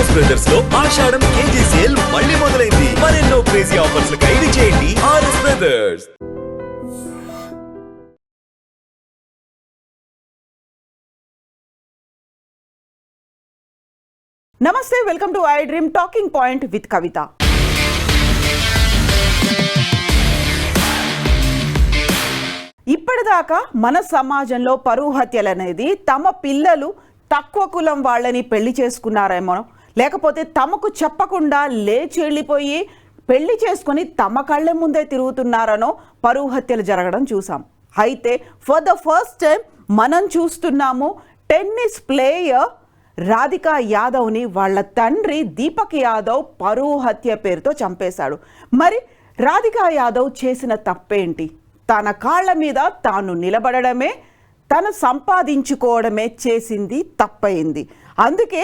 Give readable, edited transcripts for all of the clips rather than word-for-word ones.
RS brothers లో ఆషాఢం KG sale మళ్ళీ మొదలైంది. మరెన్నో క్రేజీ ఆఫర్స్ ఖైదీ చేయండి ఆర్ఎస్ బ్రదర్స్. నమస్తే, welcome to iDream talking point with Kavitha. ఇప్పటిదాకా మన సమాజంలో పరువు హత్యలు అనేది తమ పిల్లలు తక్కువ కులం వాళ్ళని పెళ్లి చేసుకున్నారేమో, లేకపోతే తమకు చెప్పకుండా లేచి వెళ్ళిపోయి పెళ్లి చేసుకుని తమ కళ్ళ ముందే తిరుగుతున్నారనో పరువు హత్యలు జరగడం చూసాం. అయితే ఫర్ ద ఫస్ట్ టైం మనం చూస్తున్నాము టెన్నిస్ ప్లేయర్ రాధికా యాదవ్ని వాళ్ళ తండ్రి దీపక్ యాదవ్ పరువు హత్య పేరుతో చంపేశాడు. మరి రాధికా యాదవ్ చేసిన తప్పేంటి? తన కాళ్ళ మీద తాను నిలబడమే, తను సంపాదించుకోవడమే చేసింది తప్పయింది. అందుకే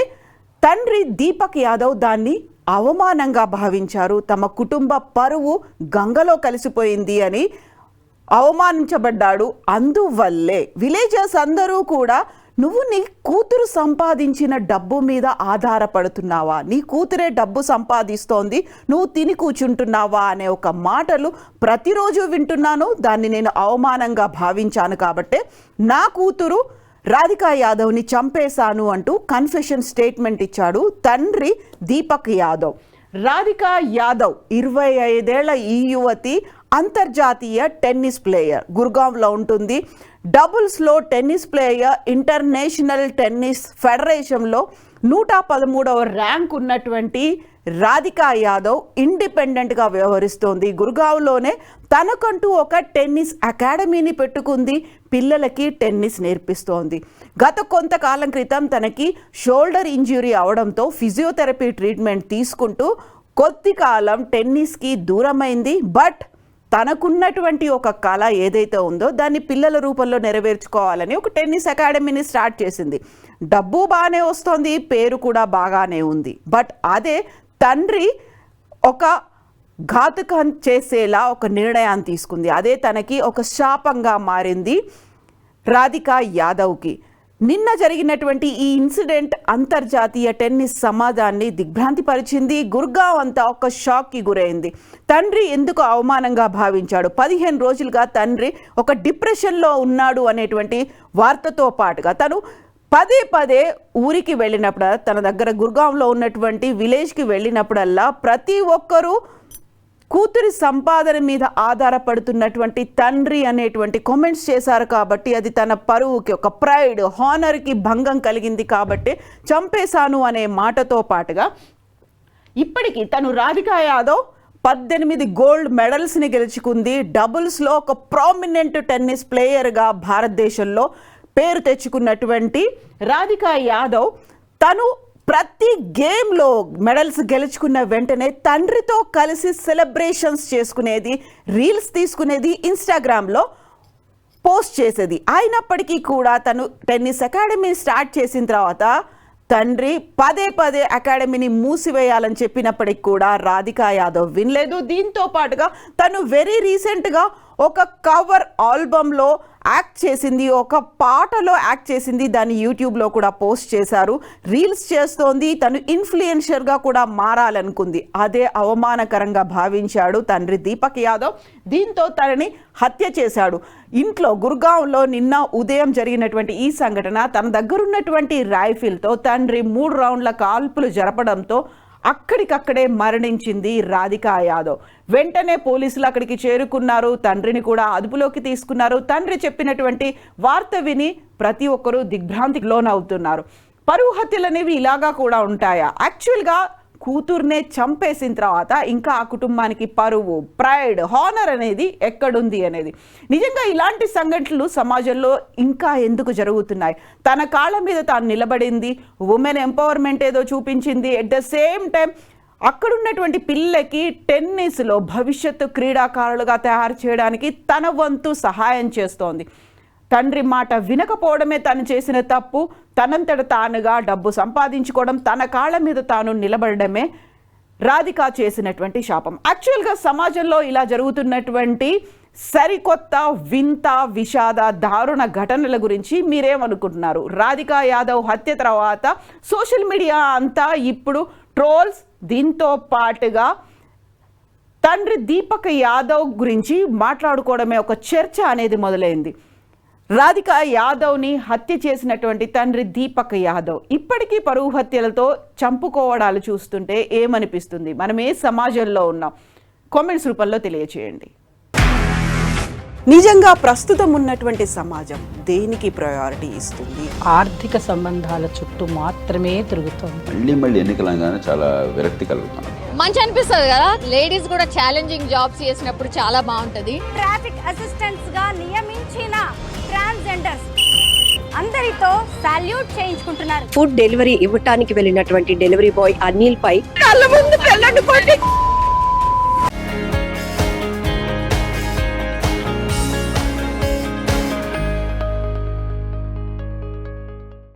తండ్రి దీపక్ యాదవ్ దాన్ని అవమానంగా భావించారు. తమ కుటుంబ పరువు గంగలో కలిసిపోయింది అని అవమానించబడ్డాడు. అందువల్లే విలేజర్స్ అందరూ కూడా నువ్వు నీ కూతురు సంపాదించిన డబ్బు మీద ఆధారపడుతున్నావా, నీ కూతురే డబ్బు సంపాదిస్తోంది, నువ్వు తిని కూర్చుంటున్నావా అనే ఒక మాటలు ప్రతిరోజు వింటున్నాను. దాన్ని నేను అవమానంగా భావించాను కాబట్టే నా కూతురు రాధికా యాదవ్ని చంపేశాను అంటూ కన్ఫెషన్ స్టేట్మెంట్ ఇచ్చాడు తండ్రి దీపక్ యాదవ్. రాధికా యాదవ్ 25 ఏళ్ల ఈ యువతి అంతర్జాతీయ టెన్నిస్ ప్లేయర్, గుర్గావ్లో ఉంటుంది. డబుల్స్లో టెన్నిస్ ప్లేయర్, ఇంటర్నేషనల్ టెన్నిస్ ఫెడరేషన్లో 113వ ర్యాంక్ ఉన్నటువంటి రాధికా యాదవ్ ఇండిపెండెంట్గా వ్యవహరిస్తోంది. గుర్గావ్లోనే తనకంటూ ఒక టెన్నిస్ అకాడమీని పెట్టుకుంది, పిల్లలకి టెన్నిస్ నేర్పిస్తోంది. గత కొంతకాలం క్రితం తనకి షోల్డర్ ఇంజ్యూరీ అవడంతో ఫిజియోథెరపీ ట్రీట్మెంట్ తీసుకుంటూ కొద్ది కాలం టెన్నిస్కి దూరమైంది. బట్ తనకున్నటువంటి ఒక కళ ఏదైతే ఉందో దాన్ని పిల్లల రూపంలో నెరవేర్చుకోవాలని ఒక టెన్నిస్ అకాడమీని స్టార్ట్ చేసింది. డబ్బు బాగానే వస్తుంది, పేరు కూడా బాగానే ఉంది. బట్ అదే తండ్రి ఒక ఘాతుకం చేసేలా ఒక నిర్ణయాన్ని తీసుకుంది. అదే తనకి ఒక శాపంగా మారింది రాధికా యాదవ్కి. నిన్న జరిగినటువంటి ఈ ఇన్సిడెంట్ అంతర్జాతీయ టెన్నిస్ సమాజాన్ని దిగ్భ్రాంతిపరిచింది. గుర్గావ్ అంతా ఒక షాక్కి గురైంది. తండ్రి ఎందుకు అవమానంగా భావించాడు? 15 రోజులుగా తండ్రి ఒక డిప్రెషన్లో ఉన్నాడు అనేటువంటి వార్తతో పాటుగా తను పదే ఊరికి వెళ్ళినప్పుడు, తన దగ్గర గుర్గావ్లో ఉన్నటువంటి విలేజ్కి వెళ్ళినప్పుడల్లా ప్రతి ఒక్కరూ కూతురి సంపాదన మీద ఆధారపడుతున్నటువంటి తండ్రి అనేటువంటి కామెంట్స్ చేశారు. కాబట్టి అది తన పరువుకి, ఒక ప్రైడ్, హానర్కి భంగం కలిగింది. కాబట్టి చంపేశాను అనే మాటతో పాటుగా ఇప్పటికీ తను రాధికా యాదవ్ 18 గోల్డ్ మెడల్స్ని గెలుచుకుంది. డబుల్స్లో ఒక ప్రామినెంట్ టెన్నిస్ ప్లేయర్గా భారతదేశంలో పేరు తెచ్చుకున్నటువంటి రాధికా యాదవ్ తను ప్రతి గేమ్లో మెడల్స్ గెలుచుకున్న వెంటనే తండ్రితో కలిసి సెలబ్రేషన్స్ చేసుకునేది, రీల్స్ తీసుకునేది, ఇన్స్టాగ్రామ్లో పోస్ట్ చేసేది. అయినప్పటికీ కూడా తను టెన్నిస్ అకాడమీ స్టార్ట్ చేసిన తర్వాత తండ్రి పదే అకాడమీని మూసివేయాలని చెప్పినప్పటికీ కూడా రాధికా యాదవ్ వినలేదు. దీంతో పాటుగా తను వెరీ రీసెంట్గా ఒక కవర్ ఆల్బంలో యాక్ట్ చేసింది, ఒక పాటలో యాక్ట్ చేసింది. దాన్ని యూట్యూబ్లో కూడా పోస్ట్ చేశారు. రీల్స్ చేస్తోంది. తను ఇన్ఫ్లుయెన్షర్గా కూడా మారాలనుకుంది. అదే అవమానకరంగా భావించాడు తండ్రి దీపక్ యాదవ్. దీంతో తనని హత్య చేశాడు. ఇంట్లో గుర్గావ్లో నిన్న ఉదయం జరిగినటువంటి ఈ సంఘటన, తన దగ్గరున్నటువంటి రైఫిల్తో తండ్రి 3 రౌండ్ల కాల్పులు జరపడంతో అక్కడికక్కడే మరణించింది రాధికా యాదవ్. వెంటనే పోలీసులు అక్కడికి చేరుకున్నారు. తండ్రిని కూడా అదుపులోకి తీసుకున్నారు. తండ్రి చెప్పినటువంటి వార్త విని ప్రతి ఒక్కరూ దిగ్భ్రాంతికి లోనవుతున్నారు. పరువు హత్యలు అనేవి ఇలాగా కూడా ఉంటాయా? యాక్చువల్గా కూతుర్నే చంపేసిన తర్వాత ఇంకా ఆ కుటుంబానికి పరువు, ప్రైడ్, హానర్ అనేది ఎక్కడుంది అనేది. నిజంగా ఇలాంటి సంఘటనలు సమాజంలో ఇంకా ఎందుకు జరుగుతున్నాయి? తన కాళ్ళ మీద తాను నిలబడింది, ఉమెన్ ఎంపవర్మెంట్ ఏదో చూపించింది. ఎట్ ద సేమ్ టైం అక్కడున్నటువంటి పిల్లలకి టెన్నిస్లో భవిష్యత్తు క్రీడాకారులుగా తయారు చేయడానికి తన వంతు సహాయం చేస్తోంది. తండ్రి మాట వినకపోవడమే తను చేసిన తప్పు. తనంతట తానుగా డబ్బు సంపాదించుకోవడం, తన కాళ్ళ మీద తాను నిలబడమే రాధిక చేసినటువంటి శాపం. యాక్చువల్గా సమాజంలో ఇలా జరుగుతున్నటువంటి సరికొత్త వింత విషాద దారుణ ఘటనల గురించి మీరేమనుకుంటున్నారు? రాధికా యాదవ్ హత్య తర్వాత సోషల్ మీడియా అంతా ఇప్పుడు ట్రోల్స్, దీంతో పాటుగా తండ్రి దీపక్ యాదవ్ గురించి మాట్లాడుకోవడమే ఒక చర్చ అనేది మొదలైంది. రాధికా యాదవ్ని హత్య చేసినటువంటి తండ్రి దీపక్ యాదవ్ ఇప్పటికీ పరువు హత్యలతో చంపుకోవడాలు చూస్తుంటే ఏమనిపిస్తుంది? మనం ఏ సమాజంలో ఉన్నాం? కామెంట్స్ రూపంలో తెలియచేయండి. నిజంగా ప్రస్తుతం ఉన్నటువంటి సమాజం దేనికి ప్రయారిటీ ఇస్తుంది? ఆర్థిక సంబంధాల చుట్టూ మాత్రమే తిరుగుతుంది. మళ్ళీ ఎన్నికలంగానే చాలా విరక్తి కలుగుతాం. మంచి అనిపిస్తుంది కదా, లేడీస్ కూడా ఛాలెంజింగ్ జాబ్స్ చేసినప్పుడు చాలా బాగుంటది. ట్రాఫిక్ అసిస్టెంట్స్ గా నియమించిన ట్రాన్స్జెండర్స్ అందరితో సాల్యూట్ చేయించుకుంటున్నారు. ఫుడ్ డెలివరీ ఇవ్వటానికి వెళ్ళినటువంటి డెలివరీ బాయ్ అనిల్ పై కళ్ళ ముందు